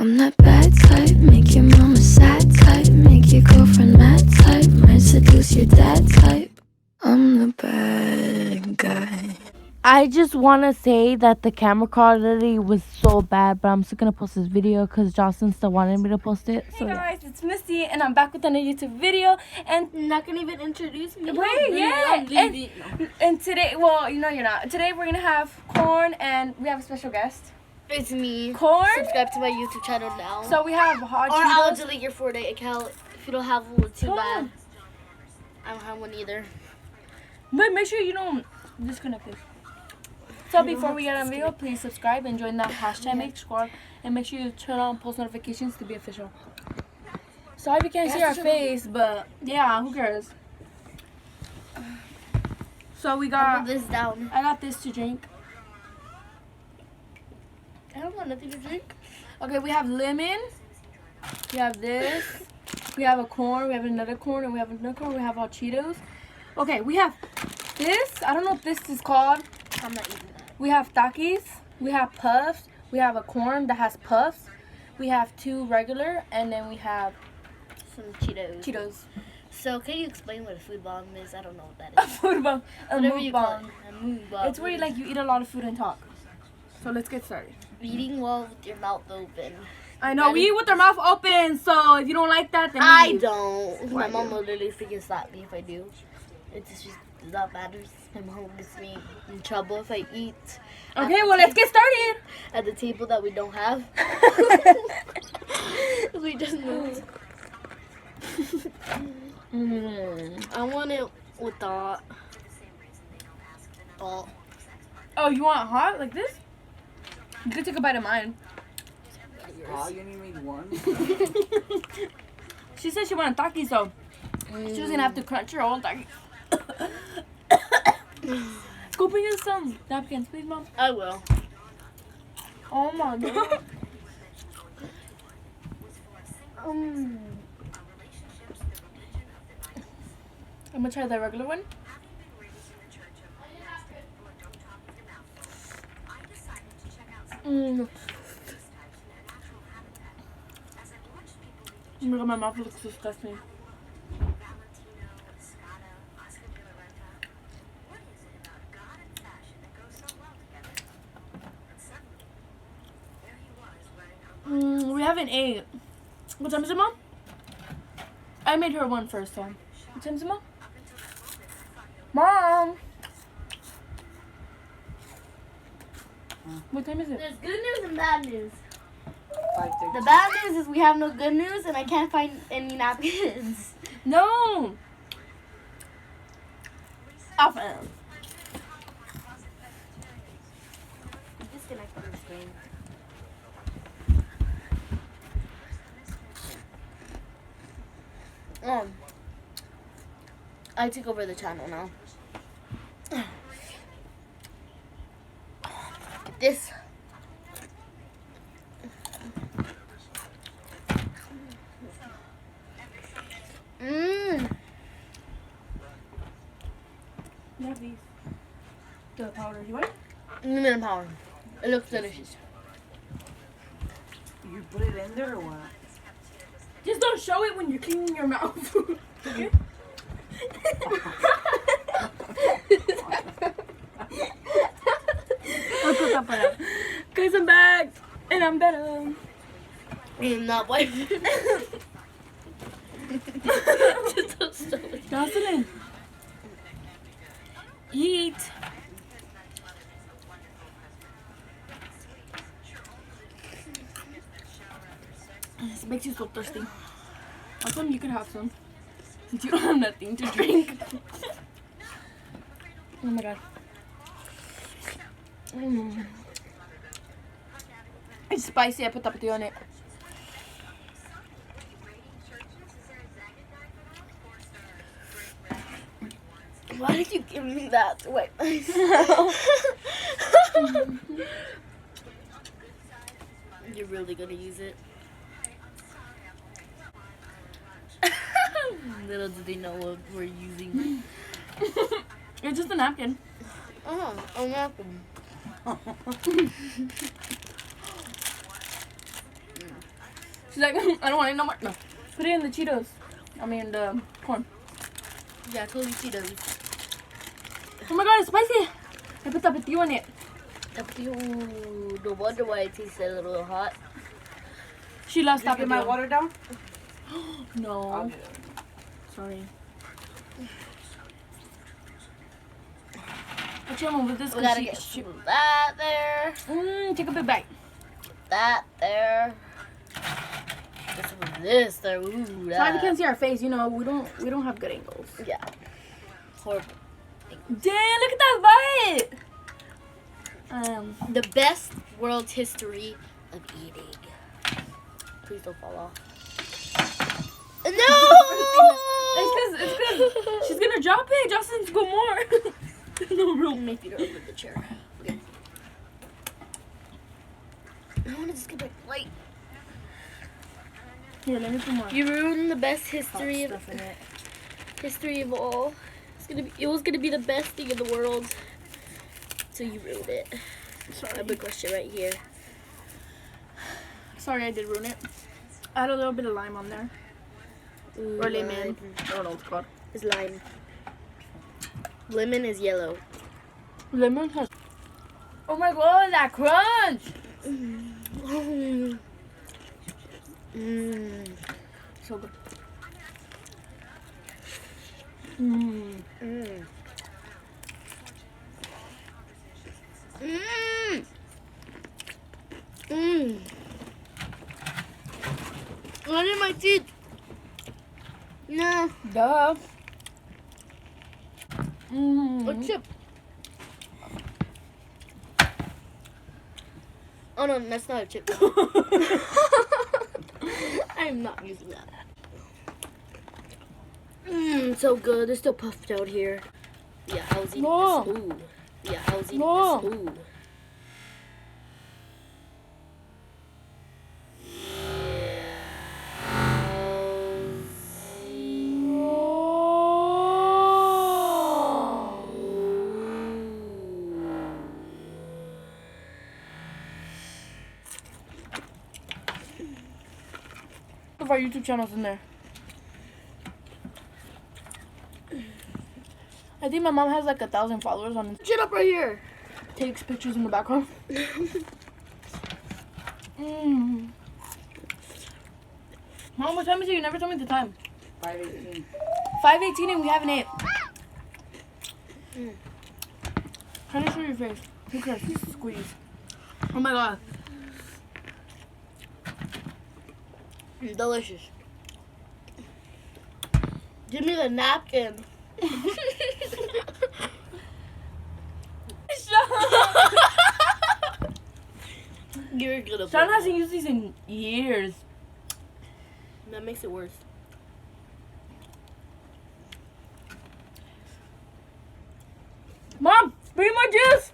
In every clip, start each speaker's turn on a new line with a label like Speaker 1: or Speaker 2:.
Speaker 1: I'm that bad type, make your mama sad type, make your girlfriend mad type, might seduce your dad type. I'm the bad guy.
Speaker 2: I just want to say that the camera quality was so bad, but I'm still going to post this video because Jocelyn still wanted me to post it.
Speaker 3: Hey
Speaker 2: So,
Speaker 3: guys, it's Misty, and I'm back with another YouTube video. And
Speaker 4: You're not gonna even introduce me.
Speaker 3: and today, well, you know you're not. Today we're gonna have Corn, and we have a special guest.
Speaker 4: It's me.
Speaker 3: Corn.
Speaker 4: Subscribe to my YouTube channel now.
Speaker 3: So we have hot
Speaker 4: or I'll
Speaker 3: Cheetos.
Speaker 4: delete your Fortnite account if you don't have one. Too
Speaker 3: Come
Speaker 4: bad.
Speaker 3: on.
Speaker 4: I don't have one either.
Speaker 3: But make sure you don't disconnect it. So before we get on video, please subscribe and join the hashtag Make Squad, and make sure you turn on post notifications to be official. Sorry if you can't see our face, but yeah, who cares? So we
Speaker 4: I'll
Speaker 3: got.
Speaker 4: put this down.
Speaker 3: I got this to drink.
Speaker 4: I don't want nothing to drink.
Speaker 3: Okay, we have lemon. We have this. We have a corn. We have another corn, and we have another corn. We have our Cheetos. Okay, we have this. I don't know what this is called.
Speaker 4: I'm not eating that.
Speaker 3: We have Takis. We have puffs. We have a corn that has puffs. We have 2 regular, and then we have
Speaker 4: Some Cheetos.
Speaker 3: Cheetos.
Speaker 4: So can you explain what a food bomb is? I don't know what that
Speaker 3: A
Speaker 4: is.
Speaker 3: food bomb. A
Speaker 4: Whatever
Speaker 3: mood
Speaker 4: you call
Speaker 3: bomb.
Speaker 4: it. A mood bomb.
Speaker 3: It's where you eat a lot of food and talk. So let's get started.
Speaker 4: eating while with your mouth open.
Speaker 3: I know, we eat with our mouth open, so if you don't like that, then
Speaker 4: I
Speaker 3: leave.
Speaker 4: don't.
Speaker 3: Why
Speaker 4: My mom
Speaker 3: do?
Speaker 4: will literally freaking slap me if I do. It just not matters. My mom gets me in trouble if I eat.
Speaker 3: Okay, well, let's get started.
Speaker 4: At the table that we don't have. We just moved. I want it with the. Oh.
Speaker 3: Oh, you want hot like this? You could take a bite of mine.
Speaker 5: Oh, you only made one?
Speaker 3: She said she wanted Takis, so she was gonna have to crunch her own Takis. Go bring us some napkins, please, Mom.
Speaker 4: I will.
Speaker 3: Oh my god. I'm gonna try the regular one. Oh my god, my mouth looks disgusting. We haven't ate. What time is it, Mom? I made her one first, so. What time is it, Mom? Mom! What time is it?
Speaker 4: There's good news and bad news.
Speaker 5: 5:30.
Speaker 4: The bad news is we have no good news and I can't find any napkins.
Speaker 3: No! I'll find them.
Speaker 4: Disconnect from the screen. I took over the channel now. Get this.
Speaker 3: You have these. The powder. You want it?
Speaker 4: Minimum power. It looks delicious.
Speaker 5: You put it in there or what?
Speaker 3: Just don't show it when you're cleaning your mouth. Okay? Guys, I'm back. And I'm better.
Speaker 4: I'm not wiping. Just don't show it.
Speaker 3: Jocelyn. Eat. This makes you so thirsty. Awesome, you can have some. Since you don't have nothing to drink. Oh my god. It's spicy. I put tapatio on it.
Speaker 4: Why did you give me that to wipe myself? You're really gonna use it? Little do they know what we're using.
Speaker 3: It's just a napkin.
Speaker 4: Oh, a napkin.
Speaker 3: like, I don't want it no more. No. Put it in the Cheetos. I mean, the corn.
Speaker 4: Yeah, totally Cheetos.
Speaker 3: Oh my god, it's spicy. I put tapatio in it.
Speaker 4: Ooh, no wonder why it tastes a little hot.
Speaker 3: She loves
Speaker 5: Did you get my
Speaker 3: tapatio.
Speaker 5: water down? I'll
Speaker 3: No.
Speaker 5: get it.
Speaker 3: Sorry. Actually, I'm gonna move this
Speaker 4: We gotta
Speaker 3: because
Speaker 4: get that there,
Speaker 3: take a big bite.
Speaker 4: that there. This there. Ooh,
Speaker 3: Sorry,
Speaker 4: that.
Speaker 3: you can't see our face. You know, we don't have good angles.
Speaker 4: Yeah. Horrible.
Speaker 3: Damn, look at that bite.
Speaker 4: The best world history of eating. Please don't fall off. No!
Speaker 3: It's cause she's gonna drop it. Justin's go more. No room.
Speaker 4: Make Peter open the chair. Okay. I want to just get my plate.
Speaker 3: Here, let me put more.
Speaker 4: You ruined the best history of
Speaker 3: Stuff in it.
Speaker 4: history of all. It was gonna be the best thing in the world. So you ruined it. I have a question right here.
Speaker 3: Sorry, I did ruin it. I had a little bit of lime on there.
Speaker 4: Ooh,
Speaker 3: Or lemon.
Speaker 4: lime.
Speaker 3: I don't know what it's called.
Speaker 4: It's lime. Lemon is yellow.
Speaker 3: Lemon has. Oh my god, that crunch!
Speaker 4: Mm.
Speaker 3: So good. Mmm.
Speaker 4: Mm. Mm. Mm. What in my teeth? No.
Speaker 3: Duh. Mmm.
Speaker 4: A chip. Oh no, that's not a chip. I'm not using that. So good. They're still puffed out here. Yeah, I was eating
Speaker 3: No.
Speaker 4: this. Ooh. Yeah, I was eating
Speaker 3: No.
Speaker 4: this. Ooh.
Speaker 3: Of our YouTube channels in there. I think my mom has like 1,000 followers on it.
Speaker 4: Shut up right here.
Speaker 3: Takes pictures in the background. Mmm. Mom, what time is it? You never told me the time.
Speaker 5: 5:18.
Speaker 3: 5:18 and we haven't ate. Try to show your face. Who cares? Squeeze. Oh my god.
Speaker 4: Delicious. Give me the napkin. You're gonna.
Speaker 3: Sean hasn't used these in years.
Speaker 4: That makes it worse.
Speaker 3: Mom, bring my juice.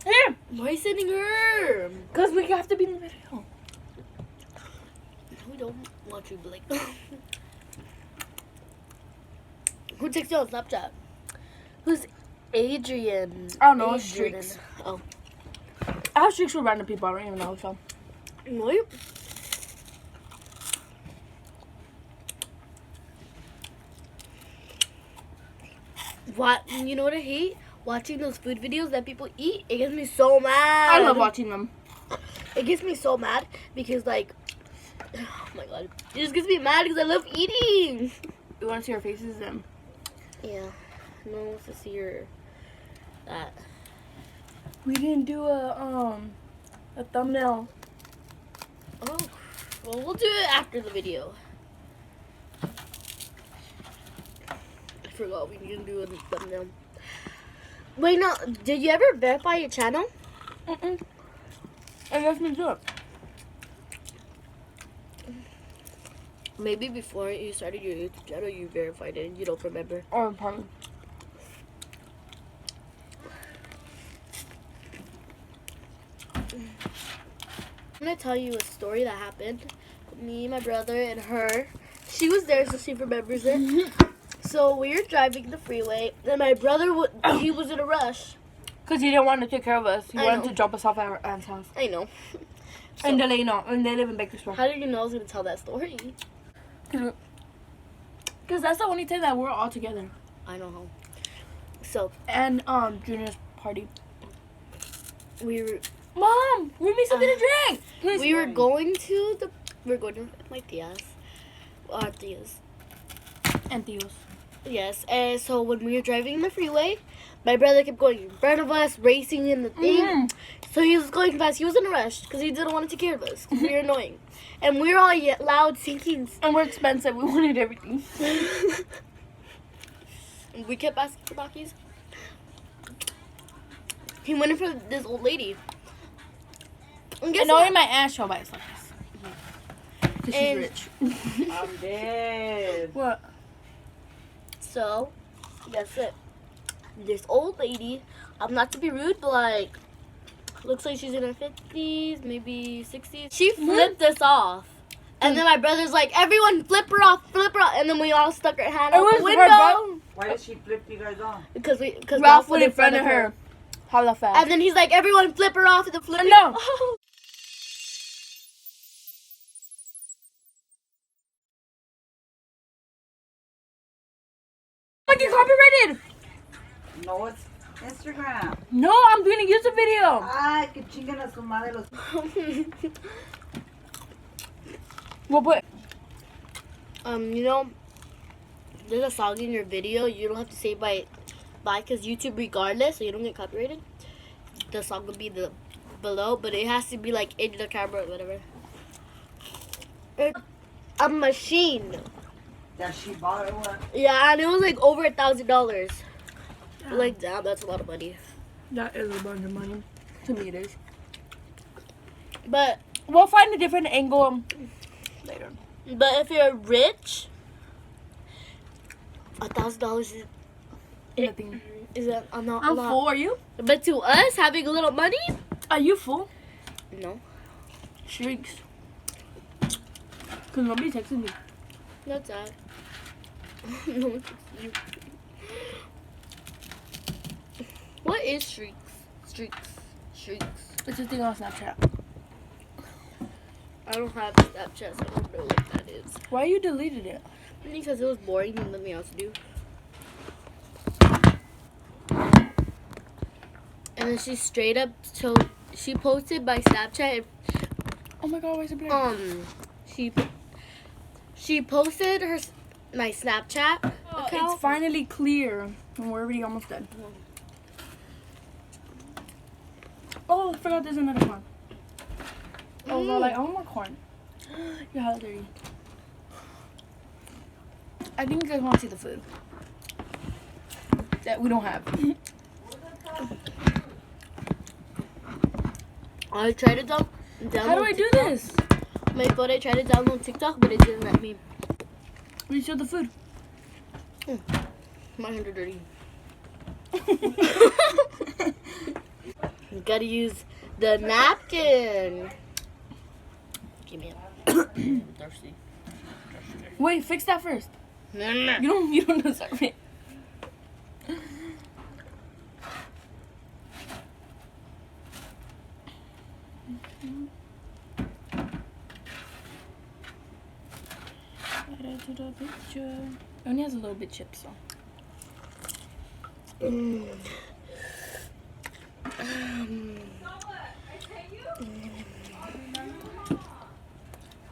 Speaker 3: Here.
Speaker 4: Why are you sending her?
Speaker 3: Because we have to be in the video.
Speaker 4: We don't want you, Blake. Who texts you on Snapchat? Who's Adrian?
Speaker 3: I don't know,
Speaker 4: Adrian.
Speaker 3: Streaks.
Speaker 4: Oh.
Speaker 3: I have streaks with random people. I don't even know. So.
Speaker 4: What? What? You know what I hate? Watching those food videos that people eat. It gets me so mad.
Speaker 3: I love watching them.
Speaker 4: It gets me so mad because, like, oh my god, it just gets me mad because I love eating.
Speaker 3: You want to see our faces?
Speaker 4: Yeah, no one wants to see your that.
Speaker 3: We didn't do a thumbnail.
Speaker 4: Oh, well, we'll do it after the video. I forgot we didn't do a thumbnail. Wait, no, did you ever verify your channel?
Speaker 3: Mm-mm. I guess we do it.
Speaker 4: Maybe before you started your YouTube channel, you verified it and you don't remember.
Speaker 3: Or probably.
Speaker 4: I'm gonna tell you a story that happened with me, my brother, and her. She was there, so she remembers it. So we were driving the freeway, and my brother, he was in a rush.
Speaker 3: Because he didn't want to take care of us. He
Speaker 4: I
Speaker 3: wanted
Speaker 4: know.
Speaker 3: to drop us off at our aunt's house.
Speaker 4: I know.
Speaker 3: And Delano, and they live in Bakersfield.
Speaker 4: How did you know I was gonna tell that story?
Speaker 3: Because that's the only time that we're all together.
Speaker 4: I know how. So
Speaker 3: And Junior's party.
Speaker 4: we were
Speaker 3: Mom, we need something to drink. Please.
Speaker 4: we were going to my tia's. Our tia's.
Speaker 3: And Theo's.
Speaker 4: Yes, and so when we were driving the freeway, my brother kept going in front of us, racing in the thing.
Speaker 3: Mhm.
Speaker 4: So he was going fast. He was in a rush because he didn't want to take care of us. 'Cause we were annoying. And we were all loud singing.
Speaker 3: And we're expensive. We wanted everything.
Speaker 4: And we kept asking for Bakis. He went in for this old lady. And guess
Speaker 3: And only
Speaker 4: what?
Speaker 3: my aunt shall buy us like this. Because she's
Speaker 4: And-
Speaker 3: rich.
Speaker 5: I'm dead.
Speaker 3: What?
Speaker 4: So, guess it. This old lady, not to be rude, but like, looks like she's in her 50s, maybe 60s. She flipped us off. And then my brother's like, everyone flip her off. And then we all stuck our hand
Speaker 3: It
Speaker 4: out
Speaker 3: was
Speaker 4: the
Speaker 3: her
Speaker 4: window.
Speaker 5: Why did she flip you guys off?
Speaker 4: Because
Speaker 3: Ralph went in front of her. Holla fast.
Speaker 4: And then he's like, everyone flip her off. And the flip
Speaker 3: No. I get copyrighted.
Speaker 5: No, it's Instagram.
Speaker 3: No, I'm doing a YouTube video.
Speaker 5: Ay, que chingan a su madre los...
Speaker 3: Well, but
Speaker 4: you know, there's a song in your video. You don't have to say bye because YouTube, regardless, so you don't get copyrighted. The song will be below, but it has to be like in the camera or whatever. It's a machine.
Speaker 5: That she bought or what?
Speaker 4: Yeah, and it was like over $1,000. Like, damn, that's a lot of money.
Speaker 3: that is a bunch of money. To me, it is.
Speaker 4: But
Speaker 3: We'll find a different angle later.
Speaker 4: if you're rich, $1,000 is
Speaker 3: Nothing.
Speaker 4: not a
Speaker 3: I'm
Speaker 4: lot.
Speaker 3: full. Are you?
Speaker 4: But to us, having a little money,
Speaker 3: Are you full?
Speaker 4: no,
Speaker 3: Shrieks. Because nobody texted me.
Speaker 4: that's sad. No one texts you. What is Shrieks? Shrieks.
Speaker 3: It's a thing on Snapchat.
Speaker 4: I don't have Snapchat, so I don't know what that is.
Speaker 3: Why you deleted it?
Speaker 4: Because it was boring and nothing else to do. And then she straight up she posted by Snapchat.
Speaker 3: Oh my god, why is it black?
Speaker 4: She posted my Snapchat account.
Speaker 3: It's finally clear. And we're already almost done. Oh, I forgot there's another corn. I was all like, I want more corn. You're hella dirty. I think you guys want to see the food that we don't have.
Speaker 4: I tried to download.
Speaker 3: How do I do this?
Speaker 4: My phone, I tried to download TikTok, but it didn't let me.
Speaker 3: We show the food.
Speaker 4: My hands are dirty. You gotta use the napkin. Give me I'm thirsty.
Speaker 3: Wait, fix that first.
Speaker 4: No.
Speaker 3: You don't deserve it. Add it to the picture. It only has a little bit chips, so.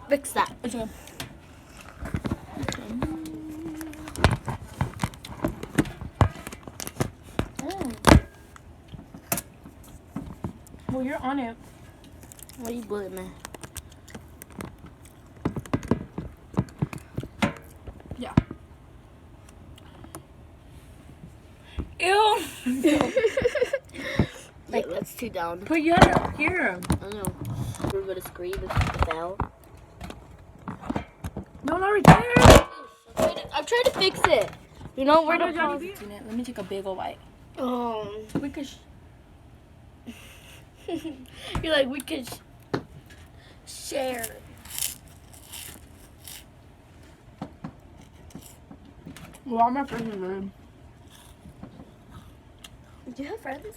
Speaker 4: Fix that.
Speaker 3: It's okay. Well, you're on it.
Speaker 4: What are you bullying me?
Speaker 3: Yeah. Ew.
Speaker 4: Like, that's two down.
Speaker 3: Put your hand up here.
Speaker 4: I know. We're gonna scream if it fell.
Speaker 3: No, not right there.
Speaker 4: I'm trying to fix it. You know, we're
Speaker 3: Where
Speaker 4: not.
Speaker 3: Let me take a big old bite. We could.
Speaker 4: You're like, we could share.
Speaker 3: Well, all my friends are good.
Speaker 4: Do you have friends?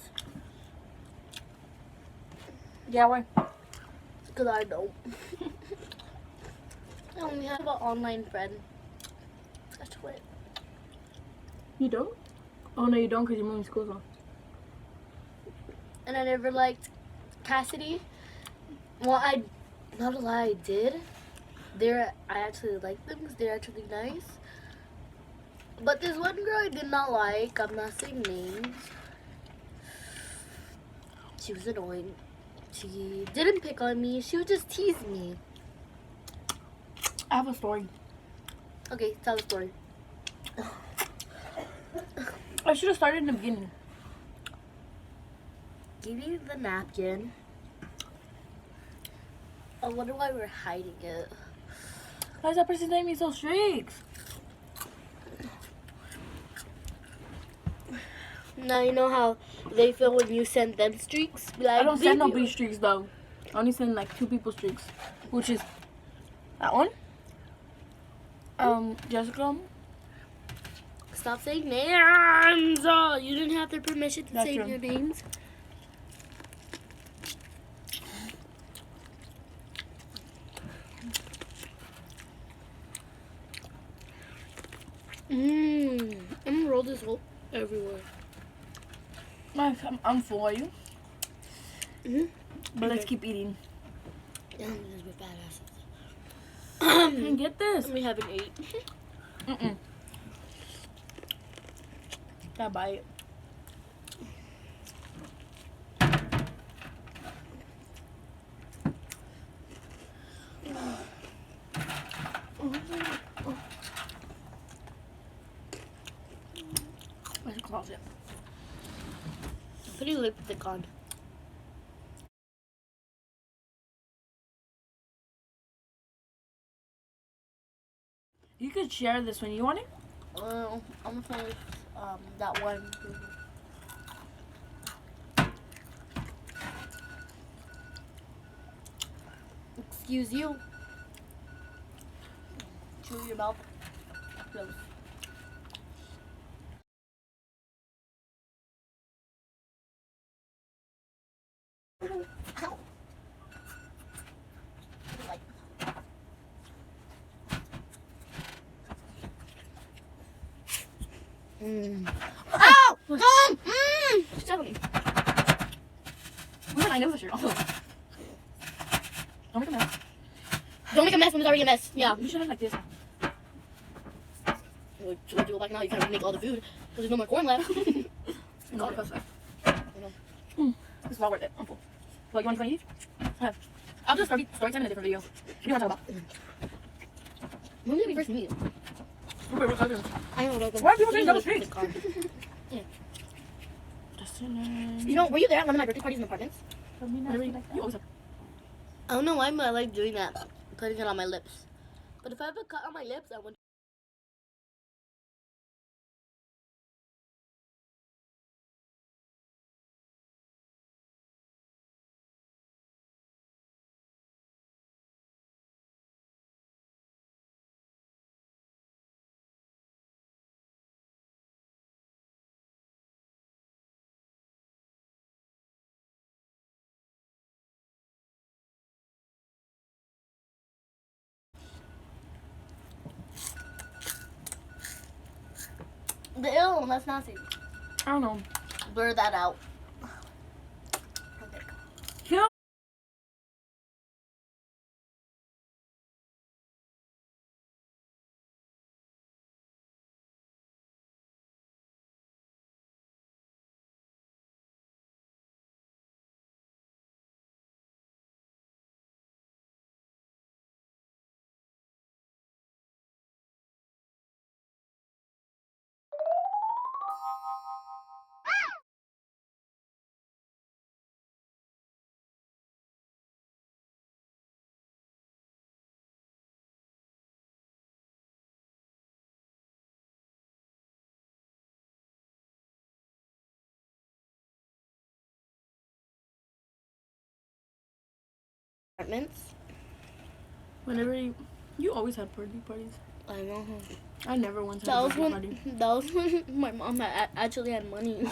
Speaker 3: Yeah, why?
Speaker 4: Because I don't. I only have an online friend. That's what.
Speaker 3: You don't? Oh no, you don't, because your mom's school's on.
Speaker 4: And I never liked Cassidy. Well, not a lie, I did. I actually liked them because they're actually nice. But this one girl I did not like. I'm not saying names. She was annoying. She didn't pick on me. She would just tease me.
Speaker 3: I have a story.
Speaker 4: Okay, tell the story.
Speaker 3: I should have started in the beginning.
Speaker 4: Give you the napkin. I wonder why we're hiding it.
Speaker 3: Why is that person letting me so streaks?
Speaker 4: Now you know how they feel when you send them streaks? Be like,
Speaker 3: I don't send
Speaker 4: "Baby,
Speaker 3: nobody streaks though. I only send like 2 people streaks. Which is that one. Jessica.
Speaker 4: Stop saying names. Oh, you didn't have their permission to
Speaker 3: That's
Speaker 4: say
Speaker 3: true.
Speaker 4: their names. I'm gonna roll this whole everywhere.
Speaker 3: I'm for you.
Speaker 4: Mm-hmm.
Speaker 3: But let's keep eating.
Speaker 4: Yeah, this is badasses.
Speaker 3: Can get this.
Speaker 4: We haven't ate.
Speaker 3: Mm-mm. Gotta buy it. Where's the closet?
Speaker 4: Put your lipstick on.
Speaker 3: You could share this one. You want it?
Speaker 4: I'm gonna finish that one. Excuse you. Chew your mouth close. Ow. Like. Ow! Shut up.
Speaker 3: I know for sure. Don't make a mess.
Speaker 4: Don't make a mess when there's already a mess. Yeah.
Speaker 3: You should have like this.
Speaker 4: What you go back now? You can't make all the food because there's no more corn left.
Speaker 3: No, because it's not worth it. I'm full. Well, you want to eat? Have. I'll just story time in a different video. What do you want to talk about?
Speaker 4: When did we first meet?
Speaker 3: Okay, we're talking.
Speaker 4: I don't know.
Speaker 3: Why are people saying double streets?
Speaker 4: You know, were you there at one of my birthday parties in the apartments?
Speaker 3: You always have.
Speaker 4: I don't know why, but I like doing that. Putting it on my lips. But if I have a cut on my lips, I would. Ew, that's nasty.
Speaker 3: I don't know.
Speaker 4: Blur that out.
Speaker 3: Yeah.
Speaker 4: Apartments.
Speaker 3: Whenever you always have birthday parties.
Speaker 4: I know.
Speaker 3: I never once had
Speaker 4: That
Speaker 3: a
Speaker 4: was
Speaker 3: birthday
Speaker 4: when.
Speaker 3: party.
Speaker 4: That was when my mom actually had money.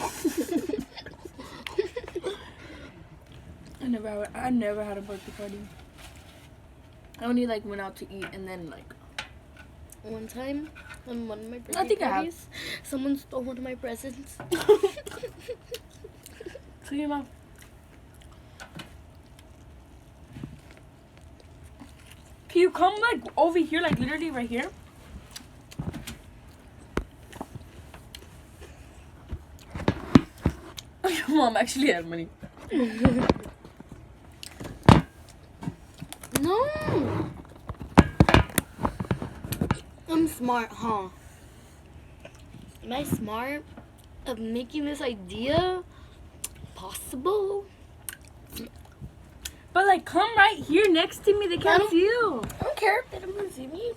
Speaker 3: I never had a birthday party. I only like went out to eat and then like.
Speaker 4: One time, on one of my
Speaker 3: I
Speaker 4: birthday
Speaker 3: think I have.
Speaker 4: parties, someone stole one of my presents.
Speaker 3: Clean your mouth. Can you come like over here, like literally right here? Your mom actually had money.
Speaker 4: No! I'm smart, huh? Am I smart of making this idea possible?
Speaker 3: But like, come right here next to me. They can't see you.
Speaker 4: I don't care if they don't see me.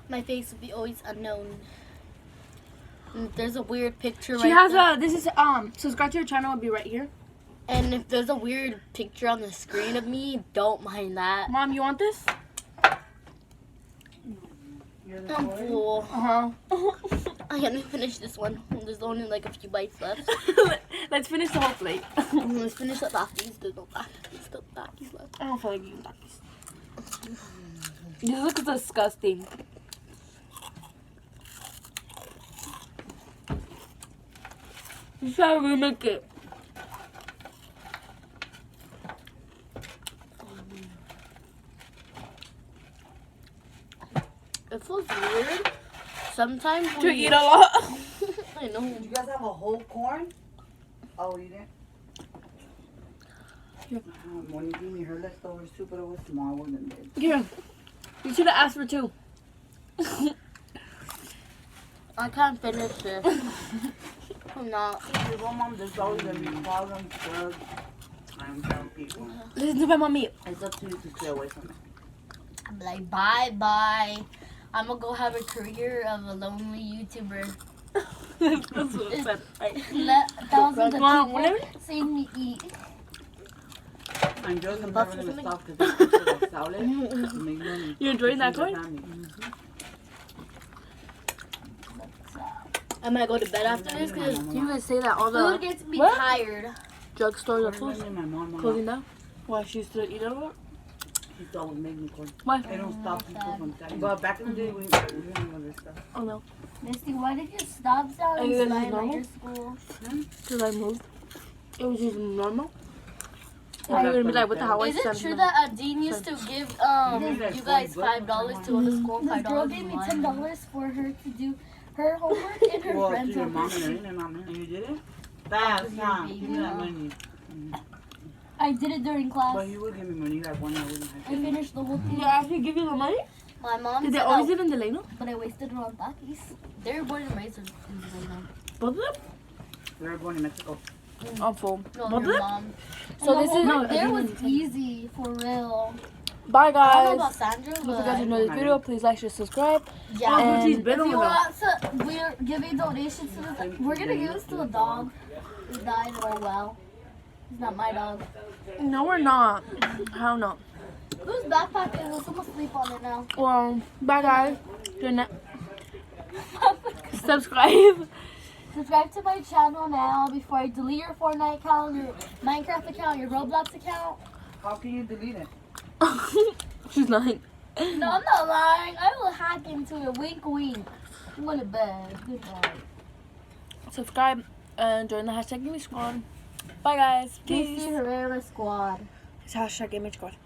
Speaker 4: My face will be always unknown. And if there's a weird picture
Speaker 3: She
Speaker 4: right
Speaker 3: has
Speaker 4: there,
Speaker 3: a. This is subscribe to her channel. Will be right here.
Speaker 4: and if there's a weird picture on the screen of me, don't mind that.
Speaker 3: Mom, you want this?
Speaker 5: You're the
Speaker 4: I'm
Speaker 5: boy?
Speaker 4: full.
Speaker 3: Uh huh.
Speaker 4: I gotta finish this one. There's only like a few bites left.
Speaker 3: Let's finish the whole plate.
Speaker 4: Let's finish the Takis. There's no Takis. Still Takis left.
Speaker 3: I don't feel like eating Takis. This looks disgusting. This is how we make it.
Speaker 4: It feels weird. Sometimes
Speaker 3: To
Speaker 4: when
Speaker 3: eat a lot.
Speaker 4: I know.
Speaker 5: Did you guys have a whole corn? Oh, you didn't?
Speaker 3: Yep.
Speaker 5: When you gave me her leftovers too, but it was smaller than this.
Speaker 3: Yeah. You should have asked for 2.
Speaker 4: I can't finish this. I'm not.
Speaker 5: Well, Mom, there's always gonna be problems, drugs. I'm telling people.
Speaker 3: Listen to my mommy.
Speaker 5: It's up to you to stay away from it.
Speaker 4: I'm like, bye bye. I'm gonna go have a career of a lonely YouTuber.
Speaker 3: That's what I said.
Speaker 4: Let thousands of
Speaker 3: Well,
Speaker 4: people
Speaker 3: whatever.
Speaker 4: see me eat.
Speaker 5: And Joe's never gonna stop because they put the salad to make money.
Speaker 3: You enjoying that
Speaker 5: To feed
Speaker 3: coin?
Speaker 5: the family.
Speaker 4: I might go to bed after this because
Speaker 3: You guys say that all
Speaker 4: food
Speaker 3: the
Speaker 4: gets me
Speaker 3: What?
Speaker 4: tired.
Speaker 3: drugstores are
Speaker 5: Corn
Speaker 3: closed.
Speaker 5: is my mom,
Speaker 3: Closing down. Why she used to eat it a lot?
Speaker 5: She used to always make me corn.
Speaker 3: Why?
Speaker 5: They don't stop people from selling. But back in the day, we didn't know this stuff.
Speaker 3: Oh no.
Speaker 4: Misty, why did you stop
Speaker 3: Are
Speaker 4: selling
Speaker 3: you guys
Speaker 4: slime at
Speaker 3: normal?
Speaker 4: your school?
Speaker 3: Because I moved. It was just normal.
Speaker 5: Yeah,
Speaker 3: You're gonna be
Speaker 5: that's
Speaker 3: like, what the hell?
Speaker 4: Is it true that Dean used to give you guys $5 to go to school?
Speaker 6: This girl
Speaker 4: $5
Speaker 6: gave me
Speaker 4: one.
Speaker 6: $10 for her to do her homework and her
Speaker 5: Well, to
Speaker 6: friend's
Speaker 5: your mom
Speaker 6: homework.
Speaker 5: and her mom, and you did it? That's not. Give me that money.
Speaker 6: I did it during class.
Speaker 5: But you would give me money like 1 hour in high
Speaker 6: I
Speaker 5: school.
Speaker 6: finished the whole thing,
Speaker 3: They actually give you the money?
Speaker 4: My mom
Speaker 3: Did they
Speaker 4: said
Speaker 3: always
Speaker 4: that
Speaker 3: live in Delano?
Speaker 6: but I wasted it on Takis.
Speaker 4: they're born and raised in Delano.
Speaker 3: Both of them?
Speaker 5: We were born in Mexico.
Speaker 3: I'm full.
Speaker 4: No,
Speaker 3: Both of
Speaker 4: your
Speaker 3: them?
Speaker 4: mom.
Speaker 3: So
Speaker 6: And
Speaker 3: this
Speaker 6: the
Speaker 3: is
Speaker 6: homework
Speaker 3: no.
Speaker 6: there was easy, for real.
Speaker 3: Bye
Speaker 4: I don't know
Speaker 3: guys.
Speaker 4: about Sandra,
Speaker 3: If you guys
Speaker 4: but
Speaker 3: enjoyed this video, please like, share, subscribe.
Speaker 4: yeah.
Speaker 3: And
Speaker 6: If you want to, we're giving donations to the, we're gonna give this to a dog who died. Oh well, he's not my dog.
Speaker 3: no, we're not. Hell no.
Speaker 6: Whose backpack is this? Someone sleep on it now.
Speaker 3: Well, bye guys. Good night. Subscribe.
Speaker 6: Subscribe to my channel now before I delete your Fortnite account, your Minecraft account, your Roblox account.
Speaker 5: How can you delete it?
Speaker 3: She's lying.
Speaker 6: No, I'm not lying. I will hack into it. Wink, wink. I'm going to bed. Good night.
Speaker 3: Subscribe and join the hashtag Gaming Squad. Bye guys.
Speaker 6: Casey
Speaker 3: Peace.
Speaker 6: Herrera Squad.
Speaker 3: It's hashtag Gaming Squad.